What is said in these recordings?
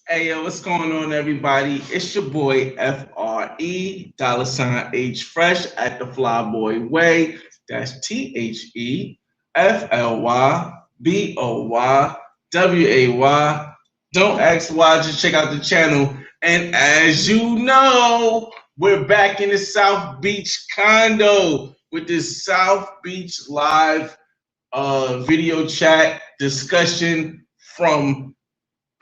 Hey yo, what's going on, everybody? It's your boy FRE $H Fresh at the Flyboy Way. That's TheFlyBoyway. Don't ask why, just check out the channel. And as you know, we're back in the South Beach condo with this South Beach live video chat discussion from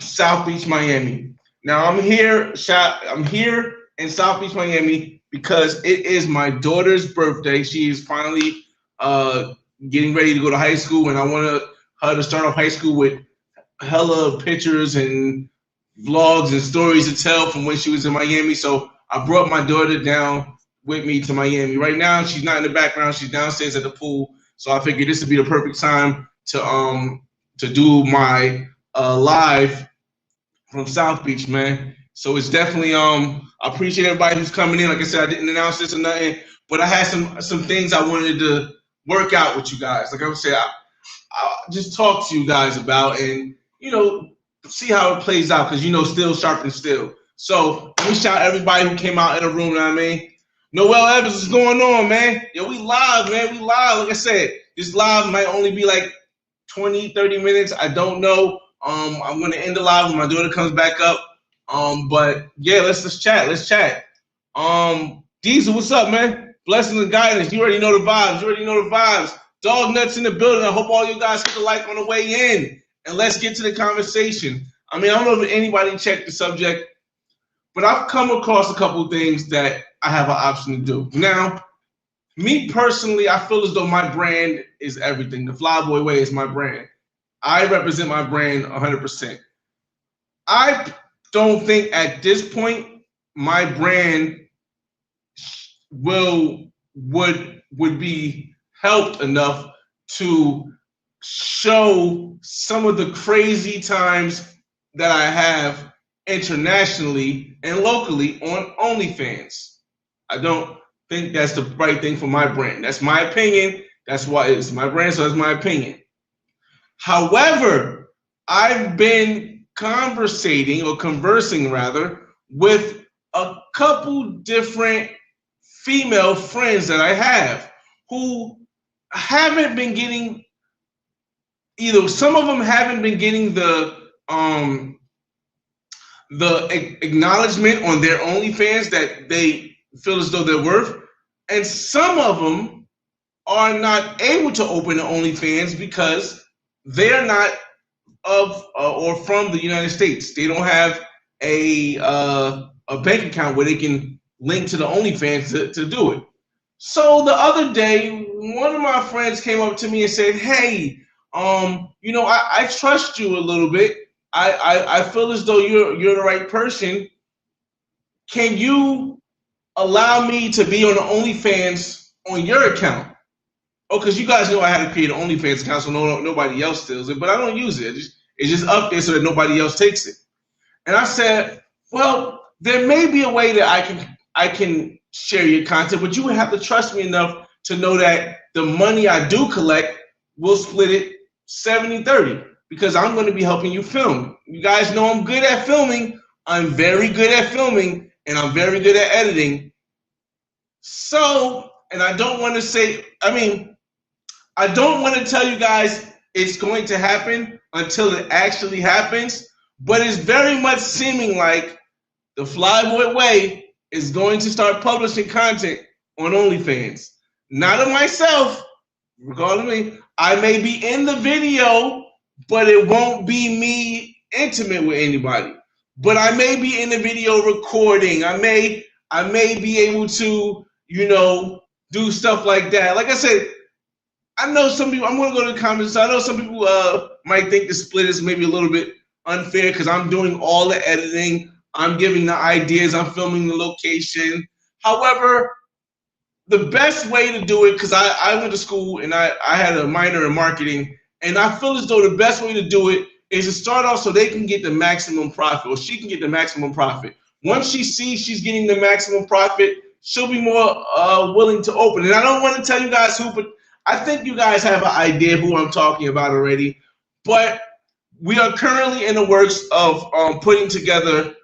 South Beach, Miami. Now I'm here in South Beach, Miami because it is my daughter's birthday. She is finally uh, getting ready to go to high school, and I want her to start off high school with hella pictures and vlogs and stories to tell from when she was in Miami. So I brought my daughter down with me to Miami. Right now, she's not in the background; she's downstairs at the pool. So I figured this would be the perfect time to do my live from South Beach, man. So it's definitely I appreciate everybody who's coming in. Like I said, I didn't announce this or nothing, but I had some things I wanted to work out with you guys. Like I said, I just talk to you guys about and see how it plays out because still sharp and still. So let me shout everybody who came out in the room. You know what I mean? Noel Evans, what's going on, man? Yo, we live, man. We live. Like I said, this live might only be like 20, 30 minutes. I don't know. I'm gonna end the live when my daughter comes back up. But yeah, let's chat. Let's chat. Diesel, what's up, man? Blessings and guidance. You already know the vibes. Dog nuts in the building. I hope all you guys hit the like on the way in. And let's get to the conversation. I mean, I don't know if anybody checked the subject, but I've come across a couple of things that I have an option to do. Now, me personally, I feel as though my brand is everything. The Flyboy Way is my brand. I represent my brand 100%. I don't think at this point my brand would be helped enough to show some of the crazy times that I have internationally and locally on OnlyFans. I don't think that's the right thing for my brand. That's my opinion. That's why it's my brand, so that's my opinion. However, I've been conversing with a couple different female friends that I have who haven't been getting some of them haven't been getting the acknowledgement on their OnlyFans that they feel as though they're worth, and some of them are not able to open the OnlyFans because they're not of or from the United States. They don't have a bank account where they can link to the OnlyFans to do it. So the other day, one of my friends came up to me and said, "Hey, I trust you a little bit. I feel as though you're the right person. Can you allow me to be on the OnlyFans on your account?" Oh, because you guys know I had to create an OnlyFans account so nobody else steals it, but I don't use it. It's just up there so that nobody else takes it. And I said, well, there may be a way that I can share your content, but you would have to trust me enough to know that the money I do collect will split it 70-30 because I'm going to be helping you film. You guys know I'm good at filming. I'm very good at filming, and I'm very good at editing. So, and I don't want to tell you guys it's going to happen until it actually happens, but it's very much seeming like the Flyboy Way is going to start publishing content on OnlyFans. Not of myself, regardless of me. I may be in the video, but it won't be me intimate with anybody. But I may be in the video recording. I may be able to, do stuff like that. Like I said, I know some people, I'm going to go to the comments. I know some people might think the split is maybe a little bit unfair because I'm doing all the editing. I'm giving the ideas. I'm filming the location. However, the best way to do it, because I went to school and I had a minor in marketing, and I feel as though the best way to do it is to start off so they can get the maximum profit, or she can get the maximum profit. Once she sees she's getting the maximum profit, she'll be more willing to open. And I don't want to tell you guys who, but I think you guys have an idea of who I'm talking about already. But we are currently in the works of putting together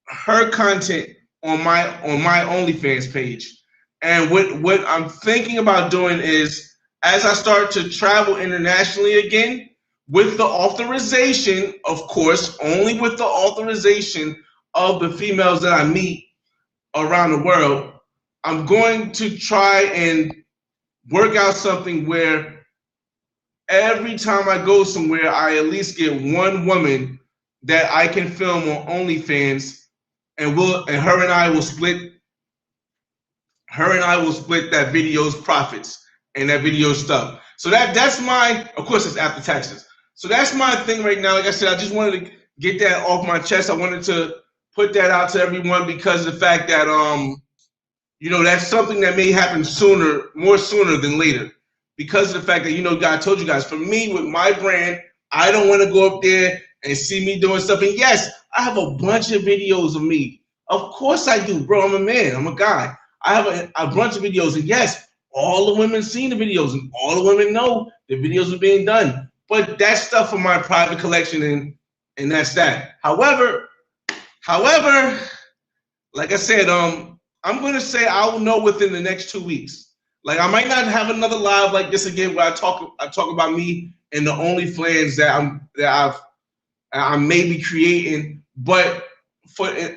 her content on my OnlyFans page. And what I'm thinking about doing is, as I start to travel internationally again, with the authorization, of course, only with the authorization of the females that I meet around the world, I'm going to try and work out something where every time I go somewhere, I at least get one woman that I can film on OnlyFans, and her and I will split that video's profits and that video stuff. So that's my, of course, it's after taxes. So that's my thing right now. Like I said, I just wanted to get that off my chest. I wanted to put that out to everyone because of the fact that that's something that may happen more sooner than later, because of the fact that God told you guys, for me with my brand, I don't want to go up there and see me doing stuff. And yes, I have a bunch of videos of me. Of course I do, bro. I'm a man. I'm a guy. I have a bunch of videos, and yes, all the women seen the videos, and all the women know the videos are being done. But that's stuff from my private collection, and that's that. However, like I said, I'm gonna say I will know within the next 2 weeks. Like, I might not have another live like this again where I talk about me and the OnlyFans that I'm maybe creating, but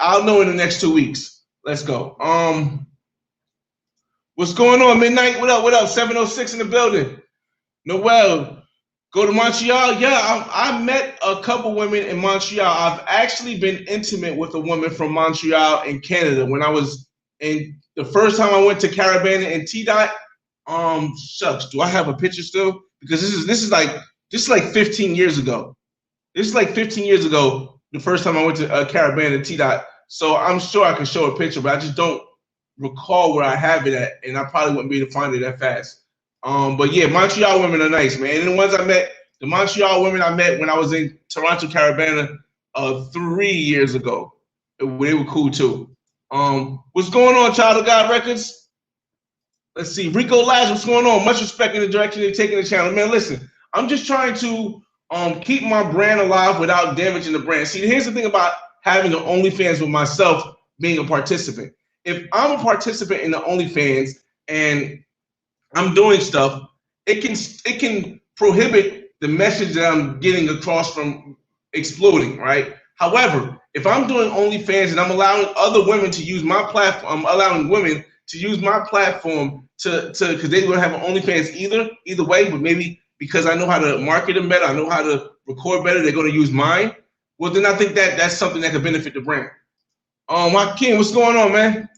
I'll know in the next 2 weeks. Let's go. What's going on, Midnight? What up? What up? 706 in the building. Noel, go to Montreal. Yeah, I met a couple women in Montreal. I've actually been intimate with a woman from Montreal in Canada when I was in the first time I went to Carabana and T-Dot. Shucks, do I have a picture still? Because this is like 15 years ago. This is like 15 years ago, the first time I went to Carabana and T-Dot. So I'm sure I can show a picture, but I just don't recall where I have it at, and I probably wouldn't be able to find it that fast. But yeah, Montreal women are nice, man. And the Montreal women I met when I was in Toronto, Carabana, 3 years ago. They were cool too. What's going on, Child of God Records? Let's see. Rico Laz, what's going on? Much respect in the direction you're taking the channel. Man, listen, I'm just trying to keep my brand alive without damaging the brand. See, here's the thing about having an OnlyFans with myself being a participant. If I'm a participant in the OnlyFans and I'm doing stuff, it can prohibit the message that I'm getting across from exploding, right? However, if I'm doing OnlyFans and I'm allowing other women to use my platform, I'm allowing women to use my platform to because they don't have an OnlyFans either way, but maybe because I know how to market them better, I know how to record better, they're going to use mine. Well, then I think that's something that could benefit the brand. Hakeem, what's going on, man?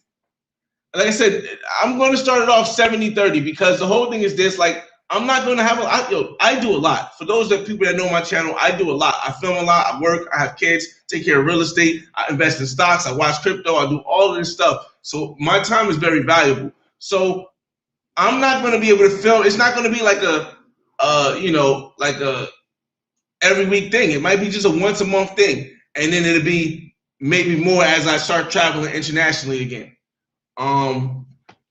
Like I said, I'm going to start it off 70-30 because the whole thing is this, like, I'm not going to have I do a lot. For those people that know my channel, I do a lot. I film a lot. I work. I have kids. Take care of real estate. I invest in stocks. I watch crypto. I do all of this stuff. So my time is very valuable. So I'm not going to be able to film. It's not going to be like like a every week thing. It might be just a once a month thing, and then it'll be maybe more as I start traveling internationally again.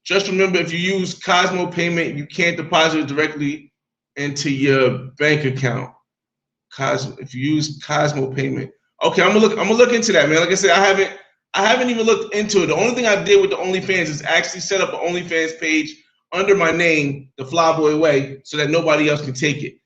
Just remember, if you use Cosmo payment, you can't deposit it directly into your bank account. If you use Cosmo payment, okay, I'm gonna look into that, man. Like I said, I haven't even looked into it. The only thing I did with the OnlyFans is actually set up an OnlyFans page under my name, the Flyboy Way, so that nobody else can take it.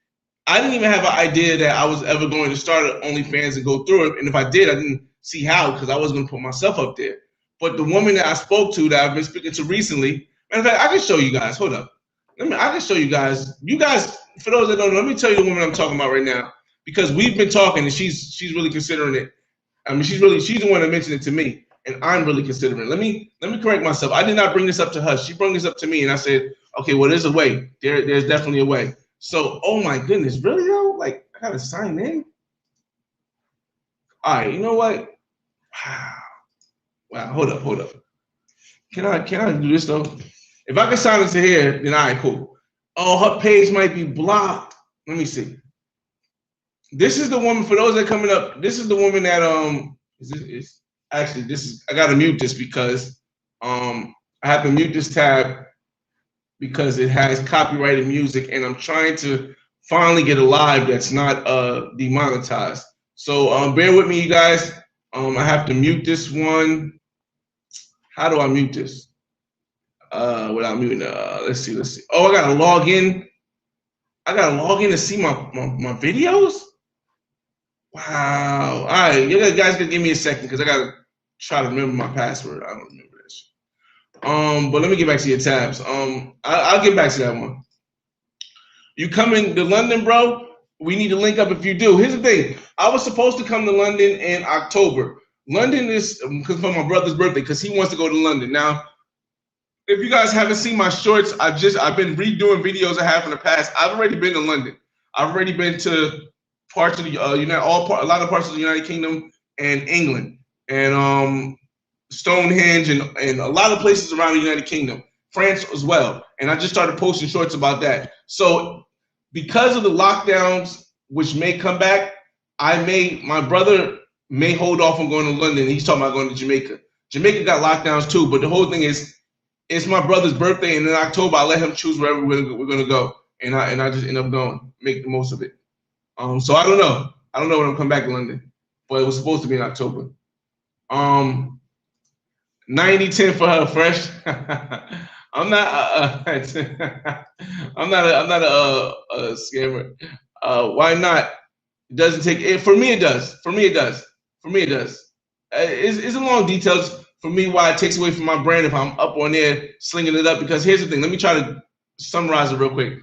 I didn't even have an idea that I was ever going to start an OnlyFans and go through it. And if I did, I didn't see how, because I wasn't going to put myself up there. But the woman that I spoke to, that I've been speaking to recently, matter of fact, I can show you guys. Hold up. I can show you guys. You guys, for those that don't know, let me tell you the woman I'm talking about right now, because we've been talking and she's really considering it. I mean, she's the one that mentioned it to me, and I'm really considering it. Let me correct myself. I did not bring this up to her. She brought this up to me, and I said, okay, well, there's a way. There's definitely a way. So, oh my goodness, really though? Like, I gotta sign in? All right, you know what? Wow, hold up. Can I do this though? If I can sign into here, then all right, cool. Oh, her page might be blocked. Let me see. This is the woman, for those that are coming up, this is the woman that I gotta mute this because I have to mute this tab because it has copyrighted music, and I'm trying to finally get a live that's not demonetized. So bear with me, you guys. I have to mute this one. How do I mute this? Without muting. Let's see. Oh, I gotta log in. I gotta log in to see my videos. Wow. All right, you guys can give me a second because I gotta try to remember my password. I don't remember this. But let me get back to your tabs. I'll get back to that one. You coming to London, bro? We need to link up if you do. Here's the thing. I was supposed to come to London in October. London is because for my brother's birthday, because he wants to go to London. Now, if you guys haven't seen my shorts, I've been redoing videos I have in the past. I've already been to London. I've already been to parts of the a lot of parts of the United Kingdom and England and Stonehenge and a lot of places around the United Kingdom, France as well. And I just started posting shorts about that. So because of the lockdowns, which may come back, my brother may hold off on going to London. He's talking about going to Jamaica. Jamaica got lockdowns too, but the whole thing is, it's my brother's birthday, and in October I let him choose wherever we're gonna go, and I just end up going, make the most of it. So I don't know when I'm coming back to London, but it was supposed to be in October. 90-10 for her, fresh. I'm not I'm not a scammer. Why not? It doesn't take it for me. It does. For me, it does. It's a long details for me why it takes away from my brand if I'm up on there slinging it up. Because here's the thing. Let me try to summarize it real quick.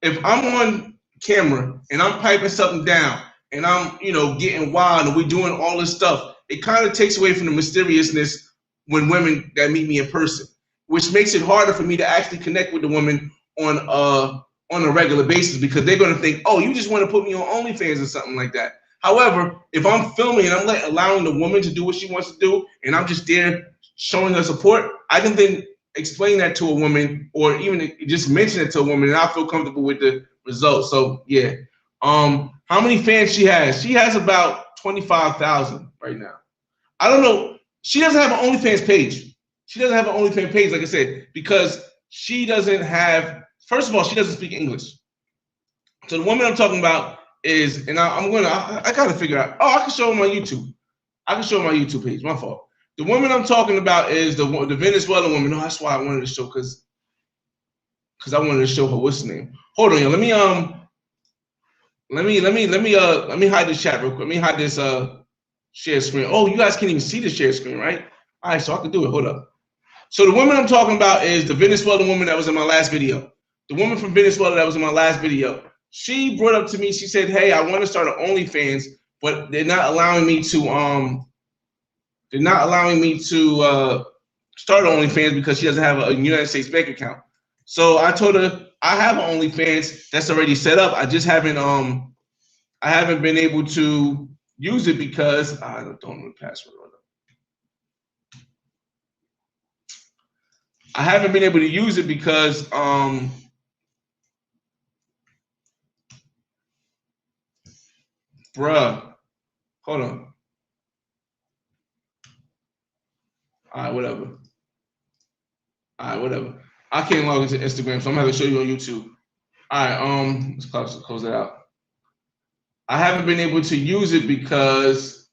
If I'm on camera and I'm piping something down and I'm getting wild and we're doing all this stuff, it kind of takes away from the mysteriousness when women that meet me in person, which makes it harder for me to actually connect with the woman on a regular basis, because they're going to think, oh, you just want to put me on OnlyFans or something like that. However, if I'm filming and I'm allowing the woman to do what she wants to do, and I'm just there showing her support, I can then explain that to a woman, or even just mention it to a woman, and I feel comfortable with the results. So yeah. How many fans she has? She has about 25,000 right now. I don't know. She doesn't have an OnlyFans page. Like I said, because she doesn't have. First of all, she doesn't speak English. So the woman I'm talking about is, and I gotta figure out. Oh, I can show her my YouTube. Page. My fault. The woman I'm talking about is the Venezuelan woman. No, that's why I wanted to show, because I wanted to show her what's the name. Hold on, yo. Let me hide this chat real quick. Let me hide this share screen. Oh, you guys can't even see the share screen, right? All right, so I can do it. Hold up. So the woman I'm talking about is the Venezuelan woman that was in my last video. The woman from Venezuela that was in my last video. She brought up to me, she said, hey, I want to start an OnlyFans, but they're not allowing me to start an OnlyFans because she doesn't have a United States bank account. So I told her I have an OnlyFans that's already set up. I just haven't been able to use it because I don't know the password. I haven't been able to use it because bruh, hold on. All right, whatever. I can't log into Instagram, so I'm gonna have to show you on YouTube. All right, let's close that out. I haven't been able to use it because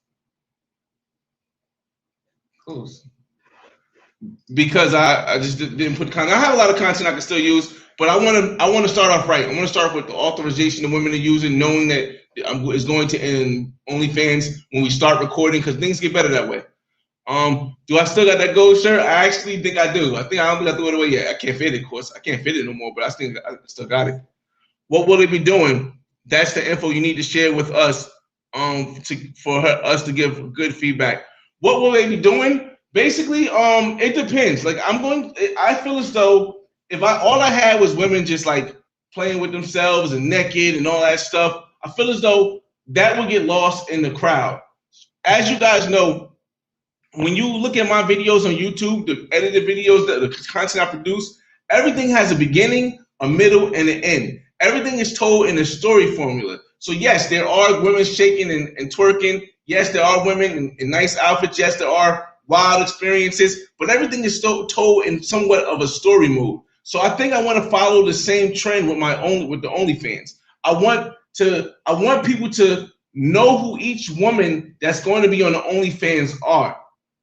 I just didn't put content. I have a lot of content I can still use, but I want to start off right. I want to start off with the authorization of women to use it, knowing that it's going to end OnlyFans when we start recording, because things get better that way. Do I still got that gold shirt? I actually think I do. I don't think I threw it away yet. I can't fit it, of course. I can't fit it no more, but I still got it. What will they be doing? That's the info you need to share with us for us to give good feedback. What will they be doing? Basically, it depends. Like I feel as though if all I had was women just like playing with themselves and naked and all that stuff, I feel as though that would get lost in the crowd. As you guys know, when you look at my videos on YouTube, the edited videos, the content I produce, everything has a beginning, a middle, and an end. Everything is told in a story formula. So yes, there are women shaking and twerking. Yes, there are women in nice outfits. Yes, there are wild experiences, but everything is still told in somewhat of a story mode. So I think I want to follow the same trend with the OnlyFans. I want people to know who each woman that's going to be on the OnlyFans are,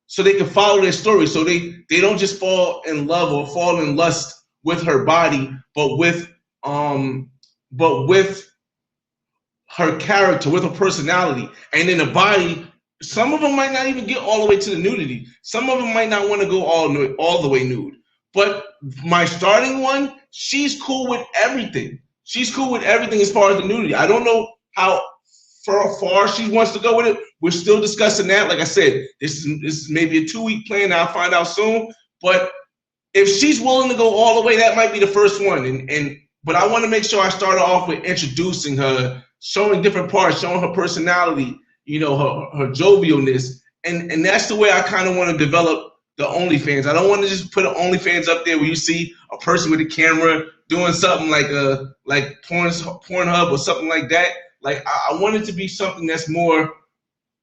so they can follow their story, so they don't just fall in love or fall in lust with her body, but with her character, with her personality. And in the body, some of them might not even get all the way to the nudity. Some of them might not want to go all the way nude. But my starting one, she's cool with everything. She's cool with everything as far as the nudity. I don't know how far she wants to go with it. We're still discussing that. Like I said, this is maybe a 2-week plan. I'll find out soon. But if she's willing to go all the way, that might be the first one. But I want to make sure I start off with introducing her, showing different parts, showing her personality, you know, her jovialness. And that's the way I kind of want to develop the OnlyFans. I don't want to just put an OnlyFans up there where you see a person with a camera doing something like Pornhub or something like that. Like I want it to be something that's more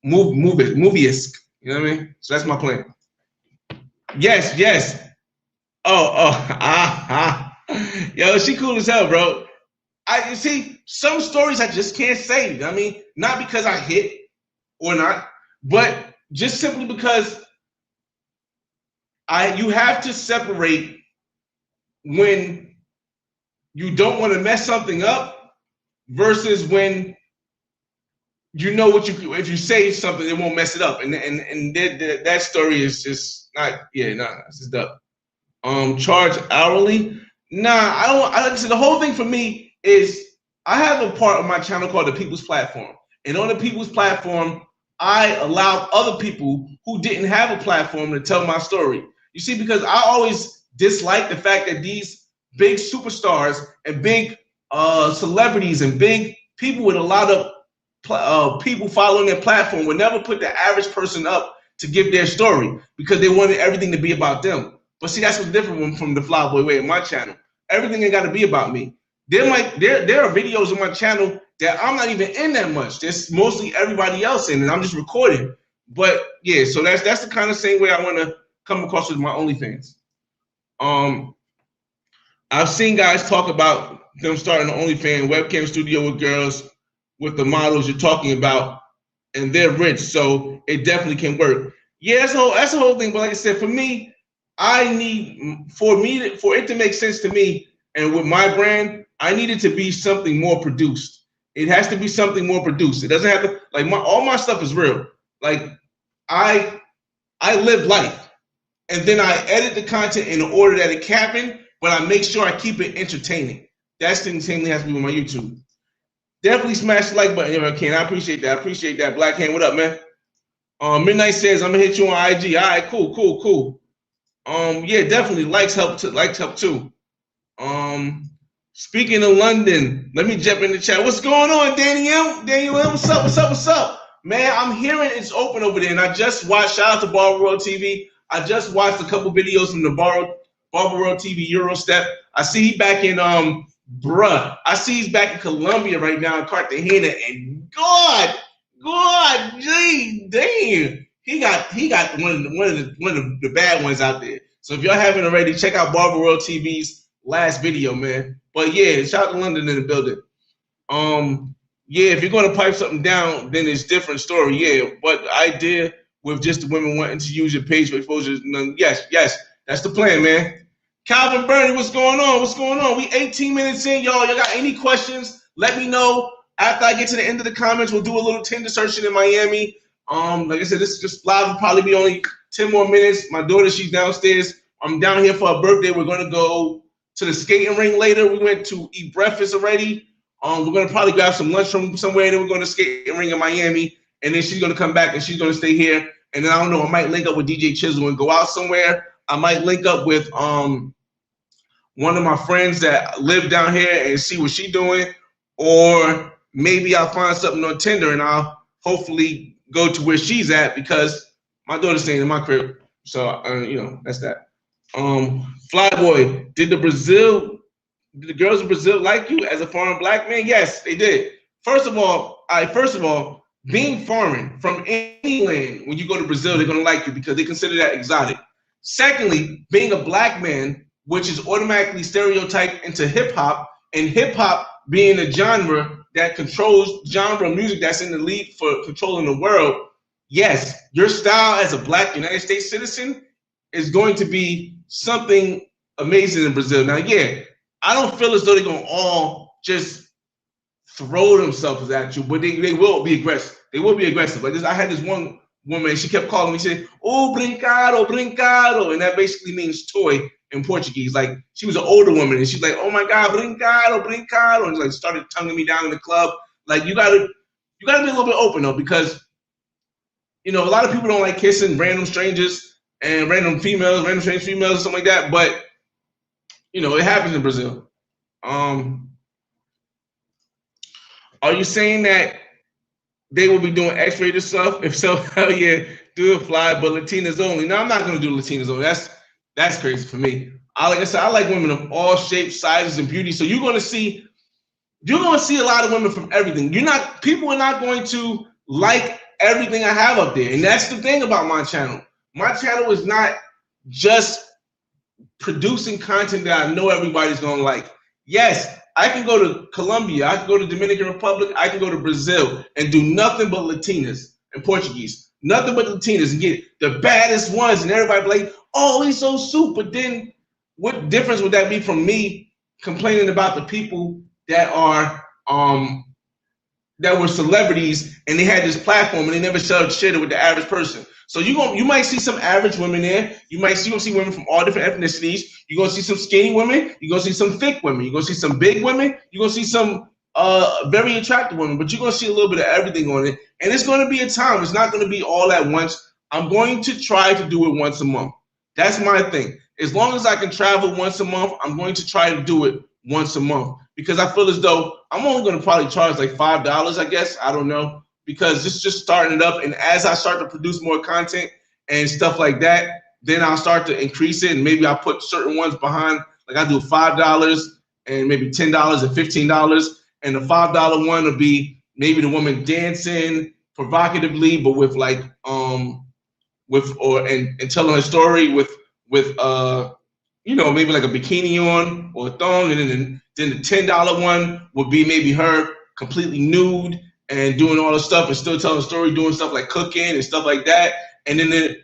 movie-esque. You know what I mean? So that's my plan. Yes. Yo, she cool as hell, bro. You see, some stories I just can't say. I mean, not because I hit or not, but just simply because you have to separate when you don't want to mess something up versus when you know if you say something, it won't mess it up. And that story is just not, it's just dumb. Charge hourly? Nah, I don't. Like I said, the whole thing for me is I have a part of my channel called the People's Platform, and on the People's Platform, I allow other people who didn't have a platform to tell my story. You see, because I always dislike the fact that these big superstars and big celebrities and big people with a lot of people following their platform would never put the average person up to give their story because they wanted everything to be about them. But see, that's what's different from the Flyboy Way in my channel. Everything ain't got to be about me. There are videos on my channel that I'm not even in that much. There's mostly everybody else in, and I'm just recording. But yeah, so that's the kind of same way I want to come across with my OnlyFans. I've seen guys talk about them starting an OnlyFans webcam studio with girls, with the models you're talking about, and they're rich, so it definitely can work. Yeah, that's the whole thing. But like I said, for me, for it to make sense to me, and with my brand, I need it to be something more produced. It has to be something more produced. It doesn't have to, like, all my stuff is real. Like I live life, and then I edit the content in the order that it happened, but I make sure I keep it entertaining. That's the same thing has to be with my YouTube. Definitely smash the like button if I can. I appreciate that. I appreciate that. Black Hand, what up, man? Midnight says I'm gonna hit you on IG. All right, cool. Yeah, definitely likes help too. Speaking of London, let me jump in the chat. What's going on, Danielle? Danielle, what's up? Man, I'm hearing it's open over there, and I just watched. Shout out to Barber World TV. I just watched a couple videos from the Barber World TV Eurostep. I see he back in I see he's back in Colombia right now in Cartagena, and God, gee, damn. He got one of the bad ones out there. So if y'all haven't already, check out Barber World TV's last video, man. But yeah, shout out to London in the building. Yeah, if you're gonna pipe something down, then it's a different story. Yeah, but the idea with just the women wanting to use your page for exposure, yes, that's the plan, man. Calvin Bernie, what's going on? We 18 minutes in, y'all. Y'all got any questions? Let me know. After I get to the end of the comments, we'll do a little Tinder searching in Miami. Like I said, this just live will probably be only 10 more minutes. My daughter, she's downstairs. I'm down here for her birthday. We're gonna go to the skating ring later. We went to eat breakfast already. We're gonna probably grab some lunch from somewhere, and then we're going to skating ring in Miami. And then she's gonna come back and she's gonna stay here. And then I don't know, I might link up with DJ Chisel and go out somewhere. I might link up with one of my friends that live down here and see what she's doing, or maybe I'll find something on Tinder and I'll hopefully go to where she's at because my daughter's staying in my crib. So that's that. Flyboy, did the girls in Brazil like you as a foreign black man? Yes, they did. First of all, being foreign from any land, when you go to Brazil, they're gonna like you because they consider that exotic. Secondly, being a black man, which is automatically stereotyped into hip hop, and hip hop being a genre that controls genre music that's in the lead for controlling the world, yes, your style as a black United States citizen is going to be something amazing in Brazil. Now, yeah, I don't feel as though they're going to all just throw themselves at you, but they will be aggressive. They will be aggressive. Like this, I had this one woman, she kept calling me, saying, "Oh, brincado, brincado," and that basically means toy in Portuguese. Like she was an older woman, and she's like, "Oh my God, brincado, brincado," and like started tonguing me down in the club. Like you gotta be a little bit open though, because a lot of people don't like kissing random strangers and random strange females, something like that. But it happens in Brazil. Are you saying that they will be doing X-rated stuff? If so, hell yeah, do it fly, but Latinas only. No, I'm not gonna do Latinas only. That's crazy for me. Like I said, I like women of all shapes, sizes, and beauty. So you're gonna see a lot of women from everything. People are not going to like everything I have up there. And that's the thing about my channel. My channel is not just producing content that I know everybody's gonna like. Yes, I can go to Colombia, I can go to Dominican Republic, I can go to Brazil and do nothing but Latinas and Portuguese. Nothing but Latinas and get the baddest ones, and everybody be like, "Oh, he's so super." But then what difference would that be from me complaining about the people that were celebrities and they had this platform and they never shared it with the average person? So you might see some average women there. You're gonna see women from all different ethnicities. You're gonna see some skinny women. You're gonna see some thick women. You're gonna see some big women. You're gonna see some very attractive women. But you're gonna see a little bit of everything on it. And it's gonna be a time. It's not gonna be all at once. I'm going to try to do it once a month. That's my thing. As long as I can travel once a month, I'm going to try to do it once a month, because I feel as though I'm only gonna probably charge like $5, I guess. I don't know. Because it's just starting it up, and as I start to produce more content and stuff like that, then I'll start to increase it, and maybe I'll put certain ones behind. Like I do $5 and maybe $10 and $15, and the $5 one will be maybe the woman dancing provocatively, but with like and telling her story with maybe like a bikini on or a thong, and then the $10 one would be maybe her completely nude and doing all the stuff and still telling a story, doing stuff like cooking and stuff like that. And then the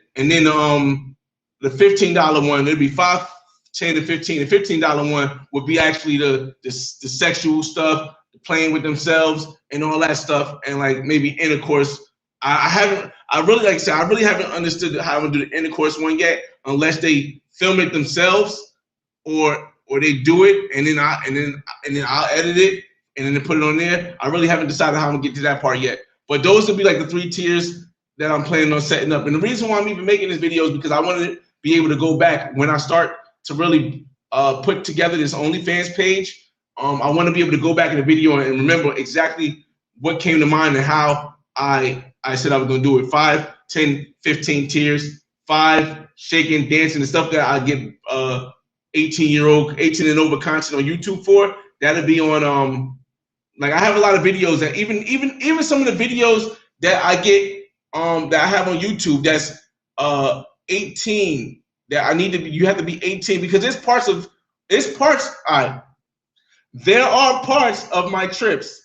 $15 one, it'd be $5, $10 to $15. The $15 one would be actually the sexual stuff, playing with themselves and all that stuff, and like maybe intercourse. I really haven't understood how to do the intercourse one yet, unless they film it themselves or they do it and then I'll edit it and then put it on there. I really haven't decided how I'm gonna get to that part yet. But those would be like the 3 tiers that I'm planning on setting up. And the reason why I'm even making this video is because I want to be able to go back when I start to really put together this OnlyFans page. I want to be able to go back in the video and remember exactly what came to mind and how I said I was gonna do it. 5, 10, 15 tiers. 5 shaking, dancing, the stuff that I get 18 and over content on YouTube for. That'll be on like I have a lot of videos that even some of the videos that I get that I have on YouTube that's 18 that you have to be 18, because there are parts of my trips,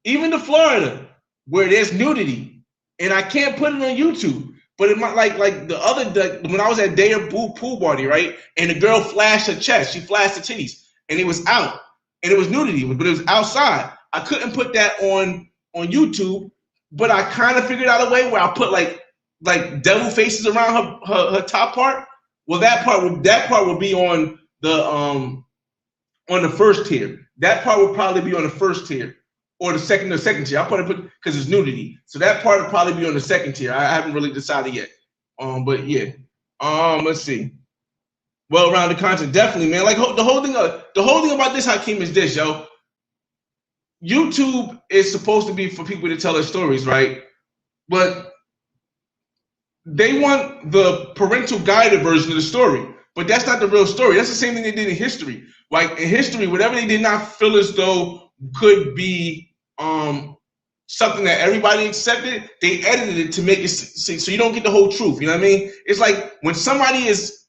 even to Florida, where there's nudity and I can't put it on YouTube. But it might like when I was at Daya pool party, right? And the girl flashed her chest, she flashed her titties, and it was out. And it was nudity, but it was outside. I couldn't put that on YouTube, but I kind of figured out a way where I put like devil faces around her top part. Well, that part would be on the first tier. That part would probably be on the first tier or the second tier. I'll probably put, because it's nudity, so that part would probably be on the second tier. I haven't really decided yet. But yeah. Let's see. Well-rounded content, definitely, man. Like the whole thing about this, Hakeem, is this, yo. YouTube is supposed to be for people to tell their stories, right? But they want the parental guided version of the story. But that's not the real story. That's the same thing they did in history. Like in history, whatever they did not feel as though could be something that everybody accepted, they edited it to make it so you don't get the whole truth. You know what I mean? It's like when somebody is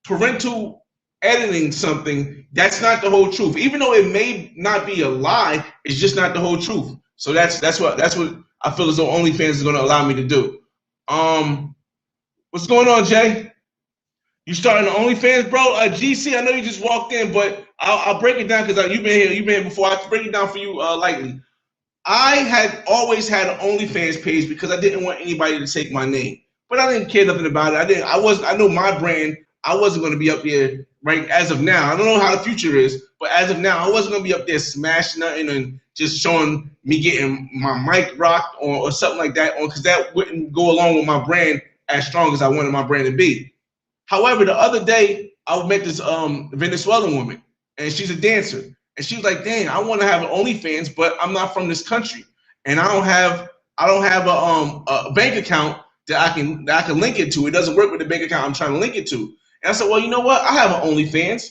parental editing something, that's not the whole truth. Even though it may not be a lie, it's just not the whole truth. So that's what I feel as though OnlyFans is going to allow me to do. What's going on, Jay? You starting the OnlyFans, bro? GC, I know you just walked in, but I'll break it down because you've been here before. I can break it down for you lightly. I had always had an OnlyFans page because I didn't want anybody to take my name, but I didn't care nothing about it. I know my brand. I wasn't going to be up there right as of now. I don't know how the future is, but as of now, I wasn't going to be up there smashing nothing and just showing me getting my mic rocked or something like that, because that wouldn't go along with my brand as strong as I wanted my brand to be. However, the other day I met this Venezuelan woman, and she's a dancer. And she was like, "Dang, I want to have an OnlyFans, but I'm not from this country, and I don't have a bank account that I can link it to. It doesn't work with the bank account I'm trying to link it to." And I said, "Well, you know what? I have an OnlyFans,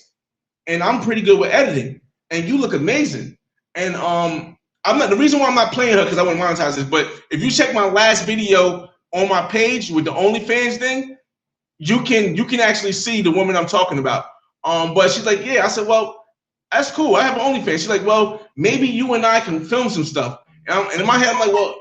and I'm pretty good with editing, and you look amazing." And the reason why I'm not playing her because I want to monetize this, but if you check my last video on my page with the OnlyFans thing, you can actually see the woman I'm talking about. But she's like, "Yeah." I said, "Well, that's cool. I have an OnlyFans." She's like, "Well, maybe you and I can film some stuff." And in my head, I'm like, "Well,"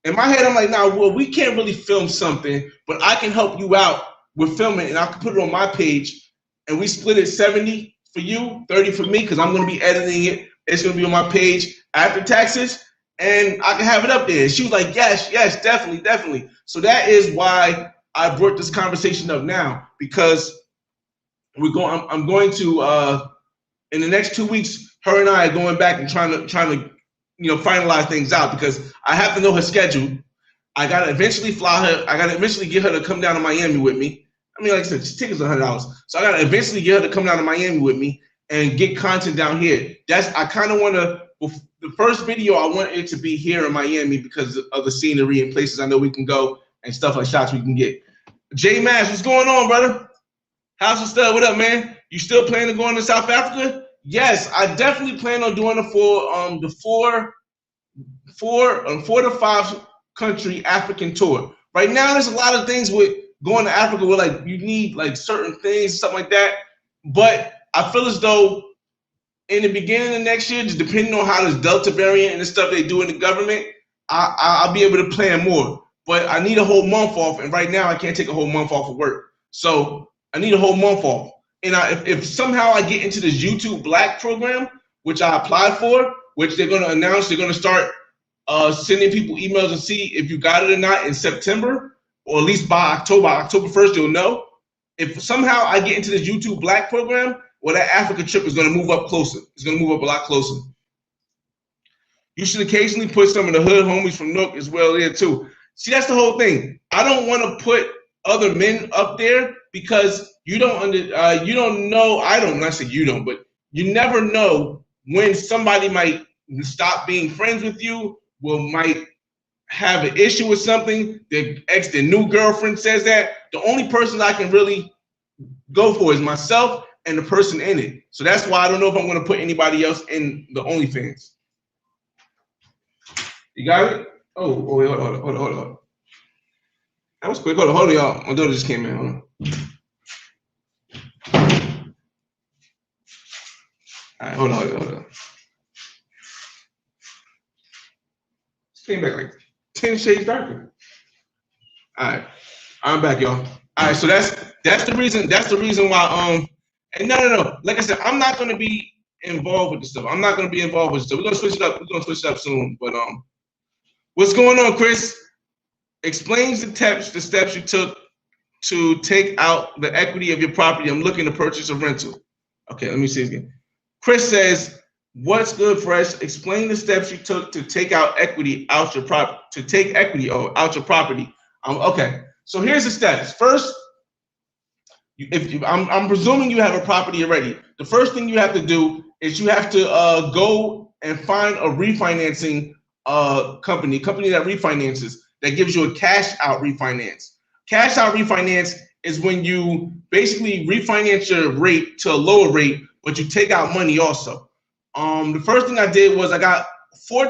"Nah, well, we can't really film something, but I can help you out with filming, and I can put it on my page, and we split it 70 for you, 30 for me, because I'm going to be editing it. It's going to be on my page after taxes, and I can have it up there." She was like, yes, definitely. So that is why I brought this conversation up now, because I'm going to in the next 2 weeks, her and I are going back and trying to finalize things out, because I have to know her schedule. I gotta eventually fly her. I gotta eventually get her to come down to Miami with me. I mean, like I said, tickets are $100, so I gotta eventually get her to come down to Miami with me and get content down here. I kind of want to. The first video, I want it to be here in Miami because of the scenery and places I know we can go and stuff like shots we can get. J Mash, what's going on, brother? How's the stuff? What up, man? You still planning to go into South Africa? Yes, I definitely plan on doing it for the four to five country African tour. Right now, there's a lot of things with going to Africa where like you need like certain things, something like that. But I feel as though in the beginning of next year, just depending on how this Delta variant and the stuff they do in the government, I'll be able to plan more. But I need a whole month off, and right now I can't take a whole month off of work. So I need a whole month off. And if somehow I get into this YouTube Black program, which I applied for, which they're going to announce, they're going to start sending people emails and see if you got it or not in September, or at least by October 1st, you'll know. If somehow I get into this YouTube Black program, well, that Africa trip is going to move up closer. It's going to move up a lot closer. You should occasionally put some of the hood homies from Nook as well there too. See, that's the whole thing. I don't want to put other men up there because you don't know. I don't. Not say you don't, but you never know when somebody might stop being friends with you. Might have an issue with something. Their new girlfriend says that. The only person I can really go for is myself and the person in it. So that's why I don't know if I'm going to put anybody else in the OnlyFans. You got it? Oh, wait, hold on. That was quick. Hold on, y'all. My daughter just came in. Hold on. All right, hold on. Came back like 10 shades darker. All right, I'm back, y'all. All right, so that's the reason. That's the reason why. And no. Like I said, I'm not going to be involved with this stuff. I'm not going to be involved with this stuff. We're going to switch it up. We're going to switch it up soon. But what's going on, Chris? Explains the steps you took to take out the equity of your property. I'm looking to purchase a rental. Okay, let me see again. Chris says, "What's good, Fresh? Explain the steps you took to take out equity out your property. Out your property." Okay, so here's the steps. First, I'm presuming you have a property already. The first thing you have to do is you have to go and find a refinancing company that refinances, that gives you a cash out refinance. Cash out refinance is when you basically refinance your rate to a lower rate, but you take out money also. The first thing I did was I got 4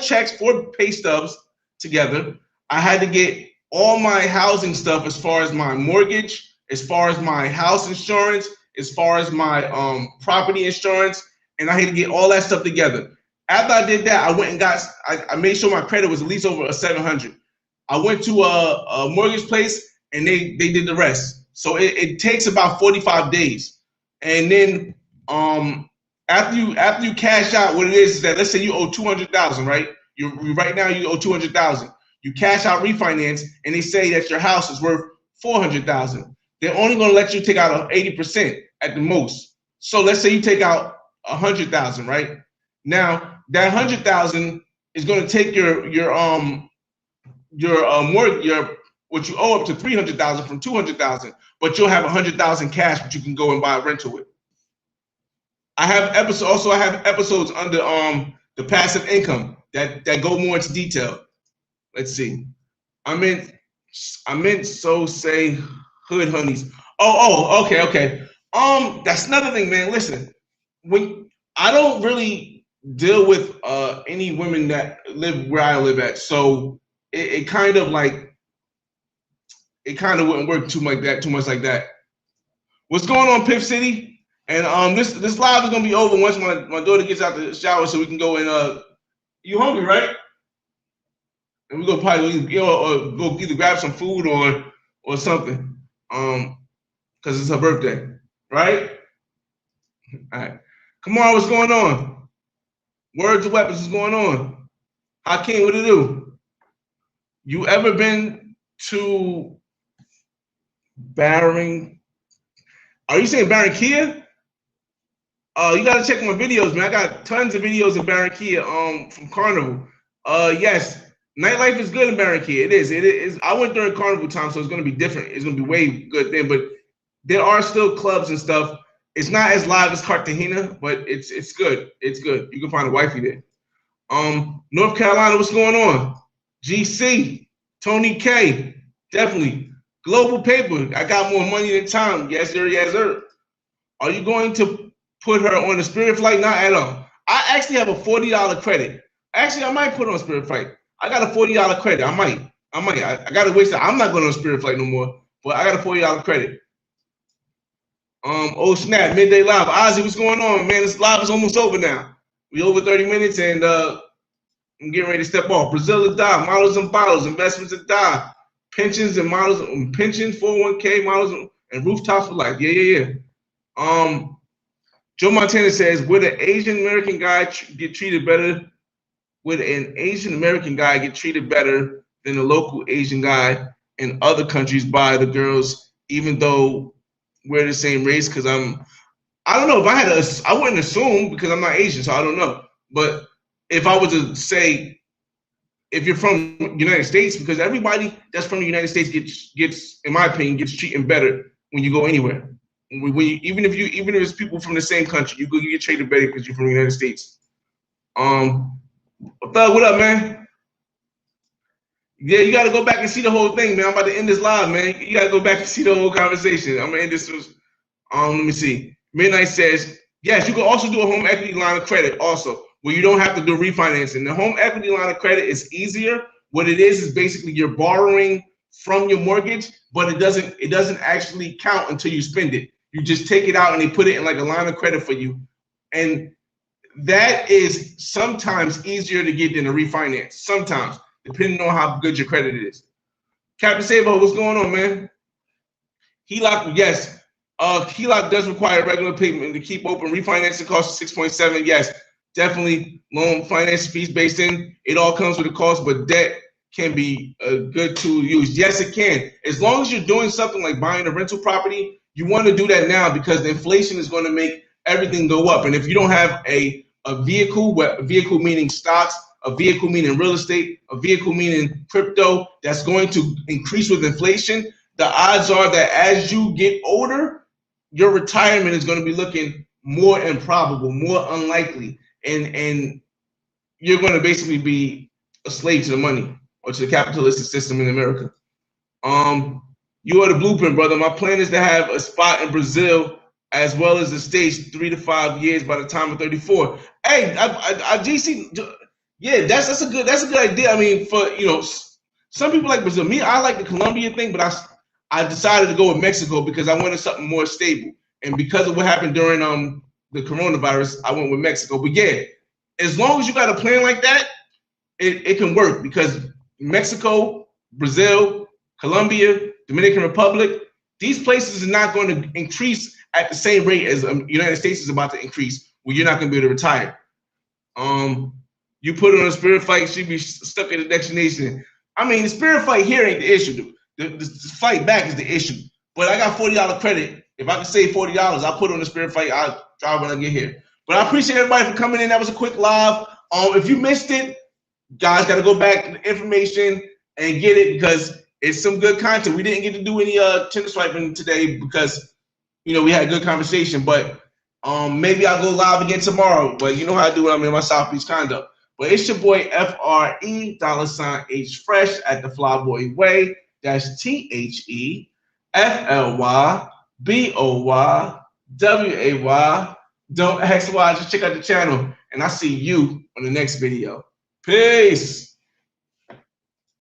pay stubs together. I had to get all my housing stuff as far as my mortgage, as far as my house insurance, as far as my property insurance, and I had to get all that stuff together. After I did that, I went and I made sure my credit was at least over a 700. I went to a mortgage place and they did the rest. So it takes about 45 days. And then after you cash out, what it is that, let's say you owe 200,000, right? Right now you owe 200,000. You cash out refinance and they say that your house is worth 400,000. They're only going to let you take out 80% at the most. So let's say you take out 100,000, right? Now that 100,000 is going to take your what you owe up to 300,000 from 200,000, but you'll have 100,000 cash, but you can go and buy a rental with. I have episodes under the passive income that go more into detail. Let's see. I meant so say hood honeys. Okay. That's another thing, man. Listen, when I don't really deal with any women that live where I live at, so it kind of wouldn't work too much like that. What's going on, Piff City? And this live is gonna be over once my daughter gets out the shower, so we can go and you hungry, right? And we're gonna probably or go either grab some food or something. Because it's her birthday, right? All right. Come on, what's going on? Words of weapons, what's going on? Hakeem, what it do? You ever been to Barring? Are you saying Barranquilla? You gotta check my videos, man. I got tons of videos in Barranquilla from Carnival. Yes, nightlife is good in Barranquilla. It is. I went during Carnival time, so it's gonna be different. It's gonna be way good then, but there are still clubs and stuff. It's not as live as Cartagena, but it's good. It's good. You can find a wifey there. North Carolina, what's going on? GC, Tony K, definitely. Global Paper, I got more money than time. Yes, sir, yes, sir. Are you going to put her on a Spirit flight? Not at all. I actually have a $40 credit. Actually, I might put on a Spirit flight. I got a $40 credit. I might. I got to waste it. I'm not going on a Spirit flight no more, but I got a $40 credit. Oh snap, midday live. Ozzy, what's going on, man? This live is almost over now. We over 30 minutes and I'm getting ready to step off. Brazil to die, models and bottles, investments to die, pensions and models, pensions, 401k models, and rooftops for life. Yeah. Joe Montana says, would an Asian American guy get treated better? Would an Asian American guy get treated better than a local Asian guy in other countries by the girls, even though we're the same race? Because I don't know if I wouldn't assume because I'm not Asian, so I don't know. But if I was to say, if you're from the United States, because everybody that's from the United States gets, in my opinion, gets treated better when you go anywhere. Even if it's people from the same country, you get treated better because you're from the United States. Thug, what up, man? Yeah, you got to go back and see the whole thing, man. I'm about to end this live, man. You got to go back and see the whole conversation. I'm gonna end this. Let me see. Midnight says, yes, you can also do a home equity line of credit also, where you don't have to do refinancing. The home equity line of credit is easier. What it is basically you're borrowing from your mortgage, but it doesn't actually count until you spend it. You just take it out and they put it in like a line of credit for you. And that is sometimes easier to get than a refinance. Sometimes, depending on how good your credit is. Captain Sabo, what's going on, man? HELOC, yes. HELOC does require regular payment to keep open. Refinancing costs 6.7. Yes, definitely. Loan finance fees based in. It all comes with a cost, but debt can be a good tool to use. Yes, it can. As long as you're doing something like buying a rental property, you want to do that now because the inflation is going to make everything go up. And if you don't have a vehicle meaning stocks, a vehicle meaning real estate, a vehicle meaning crypto that's going to increase with inflation, the odds are that as you get older, your retirement is going to be looking more improbable, more unlikely, and you're going to basically be a slave to the money or to the capitalistic system in America. You are the blueprint, brother. My plan is to have a spot in Brazil as well as the States 3 to 5 years by the time of 34. Hey, I GC, yeah, that's a good idea. I mean, for some people like Brazil. Me, I like the Colombian thing, but I decided to go with Mexico because I wanted something more stable. and because of what happened during the coronavirus, I went with Mexico. But yeah, as long as you got a plan like that, it can work, because Mexico, Brazil, Colombia, Dominican Republic, these places are not going to increase at the same rate as United States is about to increase, where you're not going to be able to retire. You put on a spirit fight, she'd be stuck in the destination. I mean, the spirit fight here ain't the issue. The fight back is the issue. But I got $40 credit. If I can save $40, I'll put on the spirit fight. I'll drive when I get here. But I appreciate everybody for coming in. That was a quick live. If you missed it, guys, got to go back to the information and get it, because it's some good content. We didn't get to do any Tinder swiping today because, we had a good conversation. But maybe I'll go live again tomorrow. But you know how I do when I'm in my South Beach condo. But it's your boy FRE $H Fresh at the Flyboy Way. That's THEFLYBOYWAY. Don't ask why. Just check out the channel, and I'll see you on the next video. Peace.